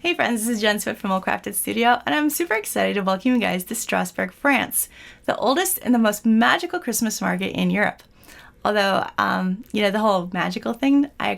Hey friends, this is Jen Swift from Old Crafted Studio, and I'm super excited to welcome you guys to Strasbourg, France, the oldest and the most magical Christmas market in Europe. Although, the whole magical thing, I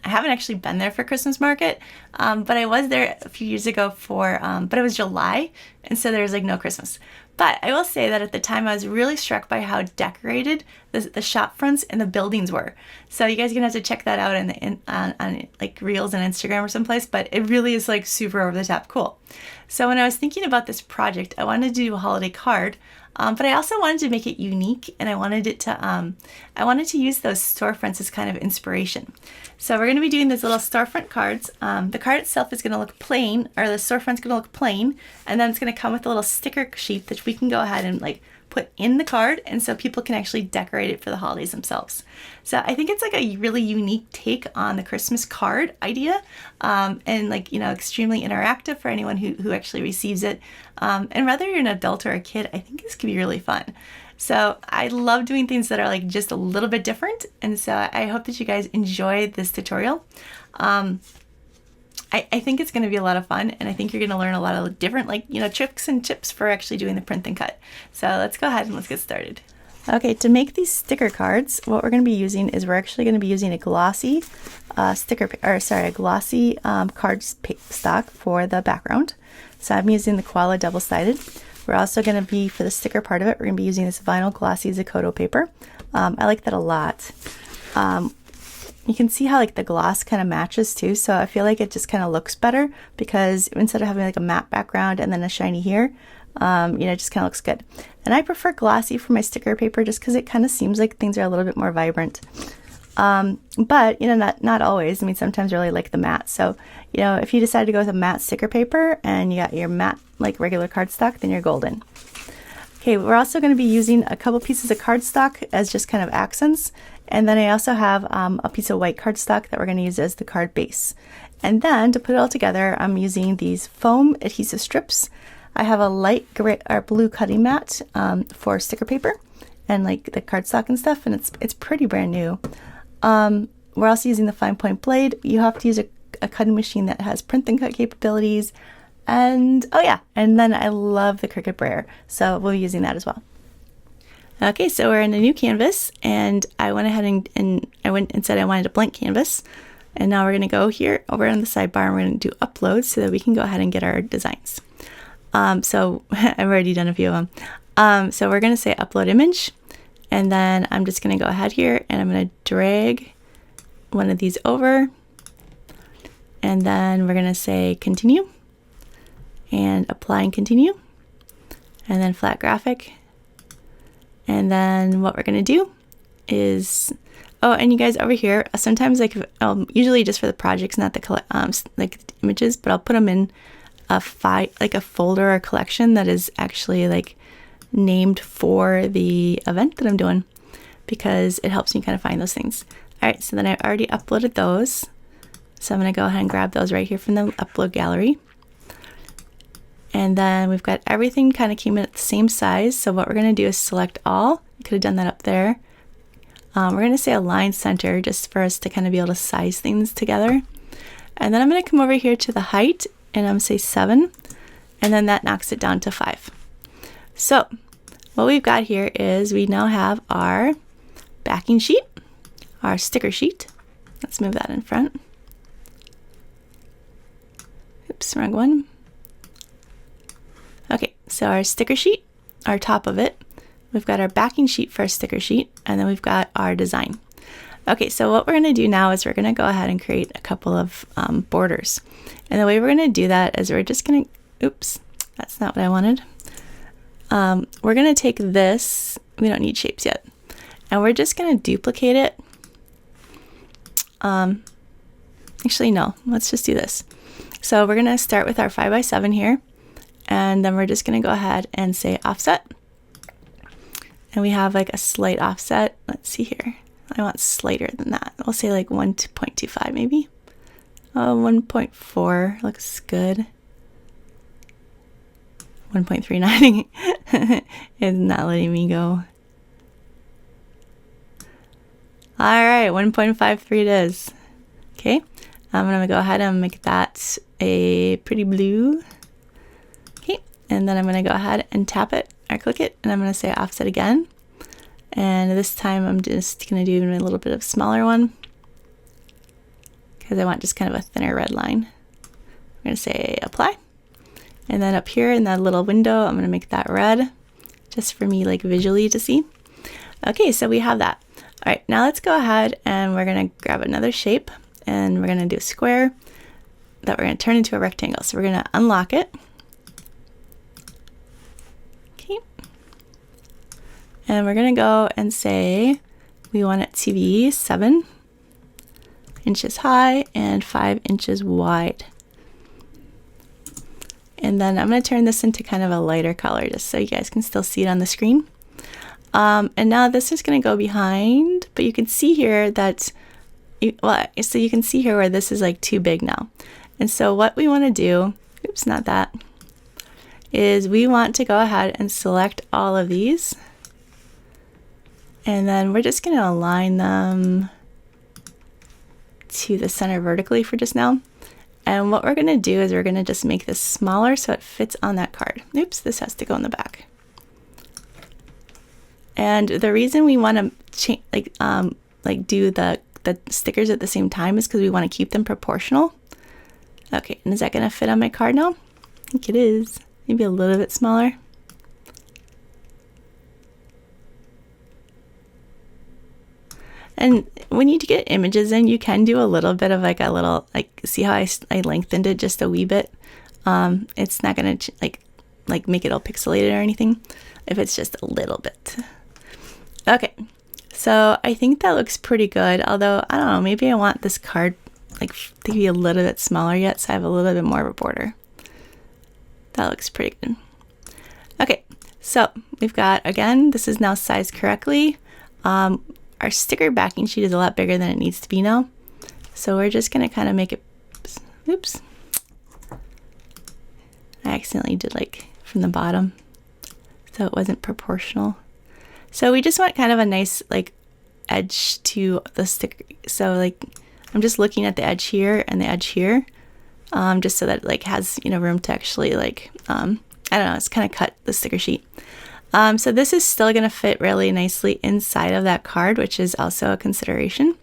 haven't actually been there for Christmas market, but I was there a few years ago but it was July, and so there was like no Christmas. But I will say that at the time I was really struck by how decorated the shop fronts and the buildings were. So you guys are gonna have to check that out on like Reels and Instagram or someplace. But it really is like super over the top cool. So when I was thinking about this project, I wanted to do a holiday card, but I also wanted to make it unique, and I wanted to use those storefronts as kind of inspiration. So we're going to be doing these little storefront cards. The card itself is going to look plain, or the storefront's going to look plain, and then it's going to come with a little sticker sheet that we can go ahead and like put in the card, and so people can actually decorate it for the holidays themselves. So I think it's like a really unique take on the Christmas card idea, and like, extremely interactive for anyone who actually receives it. And whether you're an adult or a kid, I think this could be really fun. So I love doing things that are like just a little bit different, and so I hope that you guys enjoy this tutorial. I think it's going to be a lot of fun, and I think you're going to learn a lot of different tricks and tips for actually doing the print and cut. So let's go ahead and let's get started. Okay, to make these sticker cards, what we're going to be using is we're actually going to be using a glossy card stock for the background. So I'm using the Koala double-sided. We're also going to be, for the sticker part of it, we're going to be using this vinyl glossy Zakoto paper. I like that a lot. You can see how like the gloss kind of matches too, so I feel like it just kind of looks better because instead of having like a matte background and then a shiny here, it just kind of looks good. And I prefer glossy for my sticker paper just because it kind of seems like things are a little bit more vibrant. But not always. I mean, sometimes I really like the matte. So if you decide to go with a matte sticker paper and you got your matte like regular cardstock, then you're golden. Okay, we're also going to be using a couple pieces of cardstock as just kind of accents. And then I also have a piece of white cardstock that we're going to use as the card base. And then to put it all together, I'm using these foam adhesive strips. I have a light gray or blue cutting mat for sticker paper and like the cardstock and stuff, and it's pretty brand new. We're also using the fine point blade. You have to use a cutting machine that has print and cut capabilities. And and then I love the Cricut brayer, so we'll be using that as well. Okay, so we're in a new canvas, and I went ahead and said I wanted a blank canvas. And now we're going to go here over on the sidebar, and we're going to do upload so that we can go ahead and get our designs. So I've already done a few of them. So we're going to say upload image, and then I'm just going to go ahead here and I'm going to drag one of these over, and then we're going to say continue and apply and continue, and then flat graphic. And then what we're going to do is, and you guys over here, sometimes usually just for the projects, not the images, but I'll put them in a folder or collection that is actually like named for the event that I'm doing, because it helps me kind of find those things. All right, so then I already uploaded those. So I'm going to go ahead and grab those right here from the upload gallery. And then we've got everything kind of came in at the same size. So what we're going to do is select all. You could have done that up there. We're going to say align center just for us to kind of be able to size things together. And then I'm going to come over here to the height, and I'm going to say 7. And then that knocks it down to 5. So what we've got here is we now have our backing sheet, our sticker sheet. Let's move that in front. Oops, wrong one. Okay, so our sticker sheet, our top of it, we've got our backing sheet for our sticker sheet, and then we've got our design. Okay, so what we're going to do now is we're going to go ahead and create a couple of borders. And the way we're going to do that is we're just going to, oops, that's not what I wanted. We're going to take this, we don't need shapes yet, and we're just going to duplicate it. Actually, no, let's just do this. So we're going to start with our 5x7 here. And then we're just going to go ahead and say offset. And we have like a slight offset. Let's see here. I want slighter than that. We'll say like 1.25 maybe. 1.4 looks good. 1.39 is not letting me go. All right, 1.53 it is. Okay, I'm going to go ahead and make that a pretty blue. Okay, and then I'm going to go ahead and tap it or click it, and I'm going to say offset again. And this time I'm just going to do a little bit of smaller one because I want just kind of a thinner red line. I'm going to say apply. And then up here in that little window, I'm going to make that red just for me like visually to see. Okay, so we have that. All right, now let's go ahead and we're going to grab another shape and we're going to do a square that we're going to turn into a rectangle. So we're going to unlock it. Okay. And we're going to go and say we want it to be 7 inches high and 5 inches wide. And then I'm going to turn this into kind of a lighter color just so you guys can still see it on the screen. And now this is going to go behind, but you can see here that, so you can see here where this is like too big now. And so what we want to do, oops, not that, is we want to go ahead and select all of these. And then we're just going to align them to the center vertically for just now. And what we're going to do is we're going to just make this smaller so it fits on that card. Oops, this has to go in the back. And the reason we want to do the stickers at the same time is because we want to keep them proportional. Okay, and is that going to fit on my card now? I think it is. Maybe a little bit smaller. And when you get images in, you can do a little bit of like a little, like, see how I lengthened it just a wee bit. It's not going to like make it all pixelated or anything if it's just a little bit. Okay, so I think that looks pretty good. Although, I don't know, maybe I want this card like to be a little bit smaller yet, so I have a little bit more of a border. That looks pretty good. Okay, so we've got, again, this is now sized correctly. Our sticker backing sheet is a lot bigger than it needs to be now. So we're just going to kind of make it, oops. I accidentally did like from the bottom, so it wasn't proportional. So we just want kind of a nice like edge to the sticker. So like I'm just looking at the edge here and the edge here, just so that it like has, you know, room to actually like, I don't know, it's kind of cut the sticker sheet. So this is still going to fit really nicely inside of that card, which is also a consideration.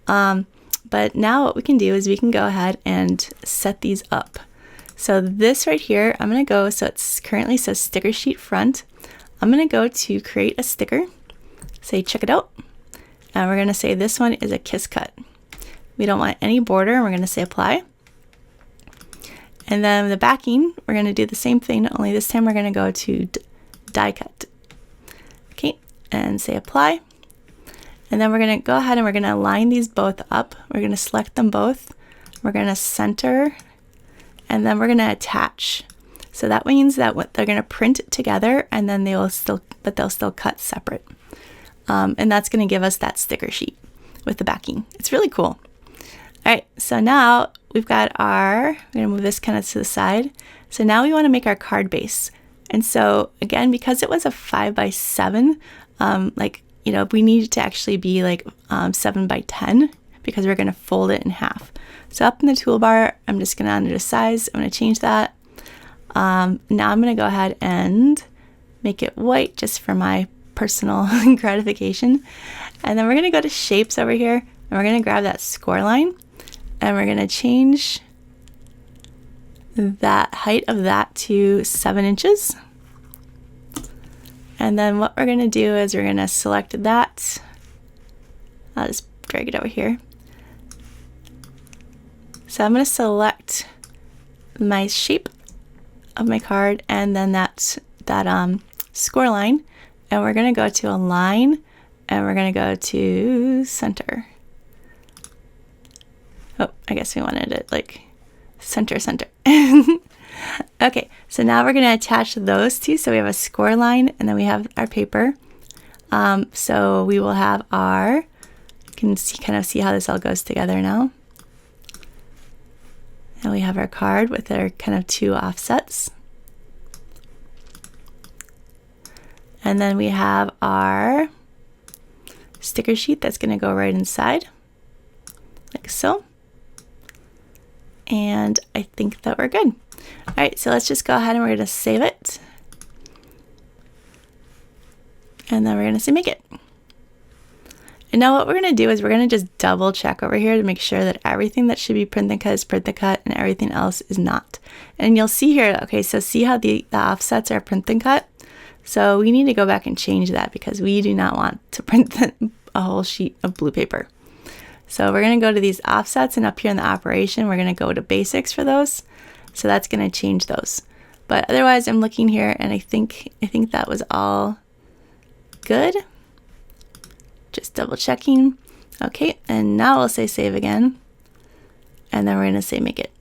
But now what we can do is we can go ahead and set these up. So this right here, I'm going to go, so it's currently says sticker sheet front. I'm going to go to create a sticker, say check it out. And we're going to say this one is a kiss cut. We don't want any border, and we're going to say apply. And then the backing, we're going to do the same thing, only this time we're going to go to die cut. Okay, and say apply. And then we're going to go ahead and we're going to line these both up. We're going to select them both. We're going to center, and then we're going to attach. So that means that what they're going to print together, and then they'll still cut separate. And that's going to give us that sticker sheet with the backing. It's really cool. All right, so now we've got we're going to move this kind of to the side. So now we want to make our card base. And so again, because it was a 5x7, like, you know, we need it to actually be like 7x10 because we're going to fold it in half. So up in the toolbar, I'm just going to under the size, I'm going to change that. Now I'm going to go ahead and make it white just for my personal gratification. And then we're going to go to shapes over here, and we're going to grab that score line, and we're going to change that height of that to 7 inches. And then what we're going to do is we're going to select that. I'll just drag it over here. So I'm going to select my shape of my card and then that score line, and we're going to go to align, and we're going to go to center. Oh, I guess we wanted it like center. Okay, so now we're going to attach those two. So we have a score line, and then we have our paper. So we will have you can kind of see how this all goes together now. And we have our card with our kind of two offsets. And then we have our sticker sheet that's going to go right inside, like so. And I think that we're good. All right, so let's just go ahead and we're gonna save it. And then we're gonna say make it. And now what we're gonna do is we're gonna just double check over here to make sure that everything that should be print and cut is print and cut and everything else is not. And you'll see here, okay, so see how the offsets are print and cut? So we need to go back and change that because we do not want to print a whole sheet of blue paper. So we're gonna go to these offsets, and up here in the operation, we're gonna go to basics for those. So that's gonna change those. But otherwise I'm looking here and I think that was all good. Just double checking. Okay, and now we'll say save again. And then we're gonna say make it.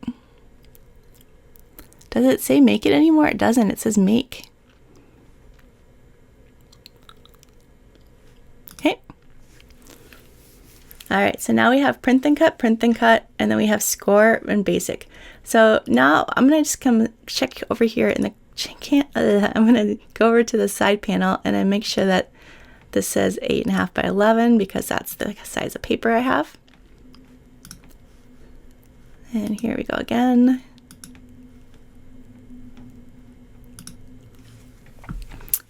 Does it say make it anymore? It doesn't, it says make. Okay. All right, so now we have print and cut, and then we have score and basic. So now I'm gonna just come check over here in the, I'm gonna go over to the side panel and then make sure that this says 8.5 by 11 because that's the size of paper I have. And here we go again.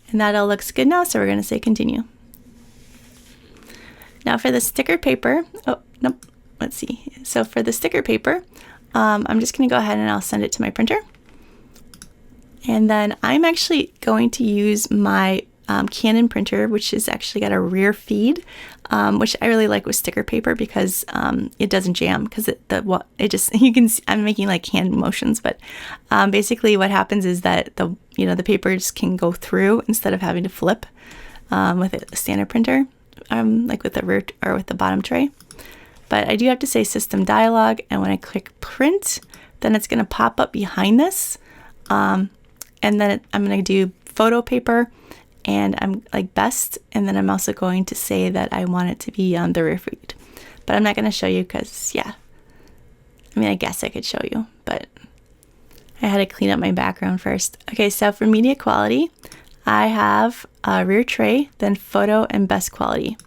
And that all looks good now, so we're gonna say continue. Now for the sticker paper, oh, nope, let's see. So for the sticker paper, I'm just gonna go ahead and I'll send it to my printer. And then I'm actually going to use my Canon printer, which has actually got a rear feed, which I really like with sticker paper because it doesn't jam because it just, you can see, I'm making like hand motions, but basically what happens is that the paper just can go through instead of having to flip with a standard printer, like with the rear or with the bottom tray. But I do have to say system dialog, and when I click print, then it's going to pop up behind this, and then I'm going to do photo paper. And I'm like best, and then I'm also going to say that I want it to be on the rear feed. But I'm not going to show you because, yeah, I mean, I guess I could show you, but I had to clean up my background first. Okay, so for media quality, I have rear tray, then photo, and best quality.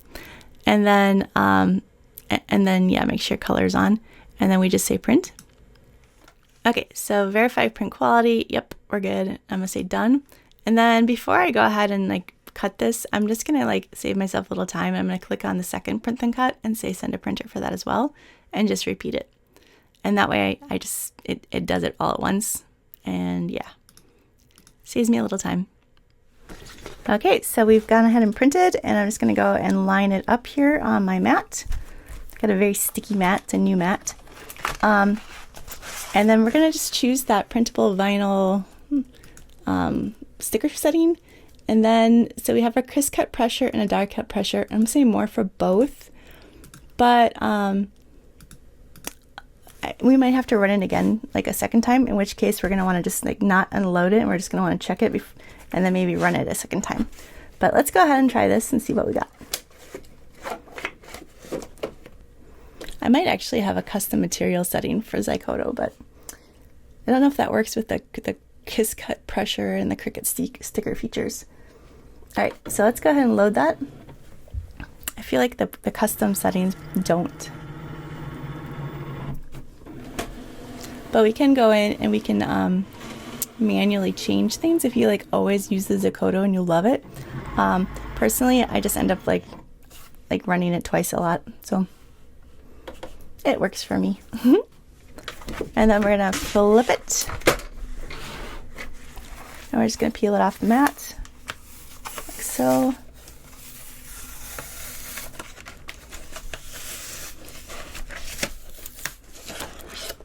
And then, yeah, make sure color's on. And then we just say print. Okay, so verify print quality. Yep, we're good. I'm going to say done. And then before I go ahead and like cut this, I'm just gonna like save myself a little time. I'm gonna click on the second print and cut and say send to printer for that as well, and just repeat it. And that way it does it all at once. And yeah, saves me a little time. Okay, so we've gone ahead and printed, and I'm just gonna go and line it up here on my mat. Got a very sticky mat, it's a new mat. And then we're gonna just choose that printable vinyl sticker setting, and then so we have a crisp cut pressure and a die cut pressure. I'm saying more for both, but we might have to run it again like a second time, in which case we're going to want to just like not unload it, and we're just going to want to check it and then maybe run it a second time. But let's go ahead and try this and see what we got. I might actually have a custom material setting for Zykoto, but I don't know if that works with the kiss cut pressure and the Cricut sticker features. All right, so let's go ahead and load that. I feel like the custom settings don't. But we can go in and we can manually change things if you like always use the Zykoto and you love it. Personally, I just end up like running it twice a lot, so it works for me. And then we're gonna flip it. And we're just going to peel it off the mat, like so.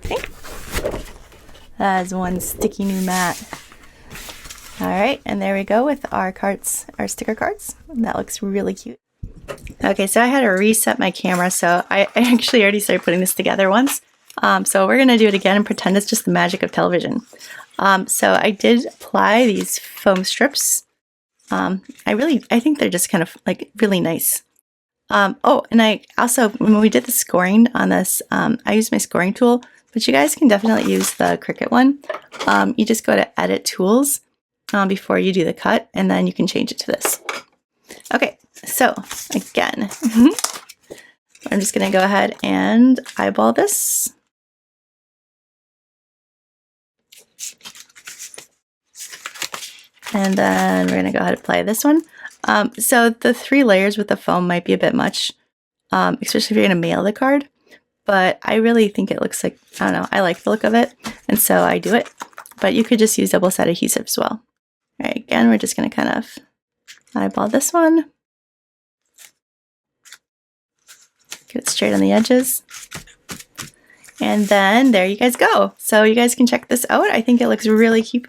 Okay. That is one sticky new mat. All right, and there we go with our cards, our sticker cards. That looks really cute. Okay, so I had to reset my camera, so I actually already started putting this together once. So we're going to do it again and pretend it's just the magic of television. So I did apply these foam strips. I think they're just kind of like really nice. Oh, and I also, when we did the scoring on this, I used my scoring tool, but you guys can definitely use the Cricut one. You just go to edit tools before you do the cut, and then you can change it to this. Okay, so again, I'm just gonna go ahead and eyeball this. And then we're going to go ahead and apply this one. So the 3 layers with the foam might be a bit much, especially if you're going to mail the card. But I really think it looks like, I don't know, I like the look of it. And so I do it. But you could just use double-sided adhesive as well. All right, again, we're just going to kind of eyeball this one. Get it straight on the edges. And then there you guys go. So you guys can check this out. I think it looks really cute.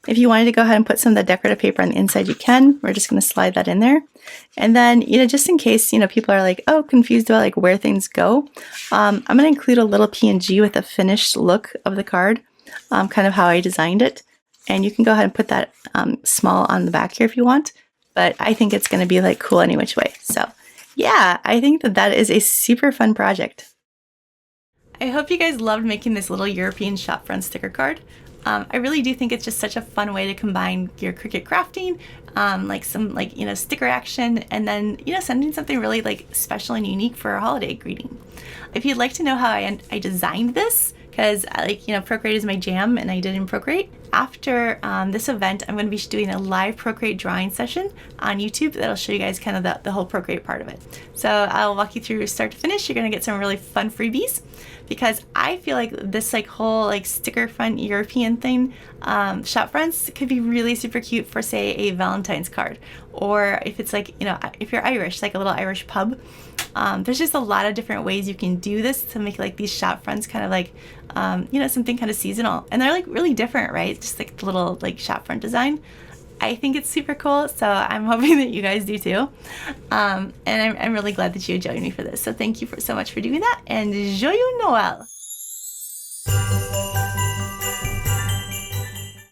If you wanted to go ahead and put some of the decorative paper on the inside, you can. We're just going to slide that in there. And then, just in case, people are like, oh, confused about like where things go, I'm going to include a little PNG with a finished look of the card, kind of how I designed it. And you can go ahead and put that small on the back here if you want. But I think it's going to be like cool any which way. So yeah, I think that is a super fun project. I hope you guys loved making this little European Shopfront sticker card. I really do think it's just such a fun way to combine your Cricut crafting, like some sticker action, and then sending something really like special and unique for a holiday greeting. If you'd like to know how I designed this, because Procreate is my jam and I did in Procreate. After this event, I'm going to be doing a live Procreate drawing session on YouTube that'll show you guys kind of the whole Procreate part of it. So I'll walk you through start to finish. You're going to get some really fun freebies, because I feel like this whole sticker front European thing, shop fronts could be really super cute for, say, a Valentine's card, or if it's if you're Irish, like a little Irish pub. There's just a lot of different ways you can do this to make these shop fronts kind of something kind of seasonal, and they're really different, right? Just the little shop front design. I think it's super cool, so I'm hoping that you guys do too. And I'm really glad that you joined me for this. So thank you so much for doing that, and joyeux Noël!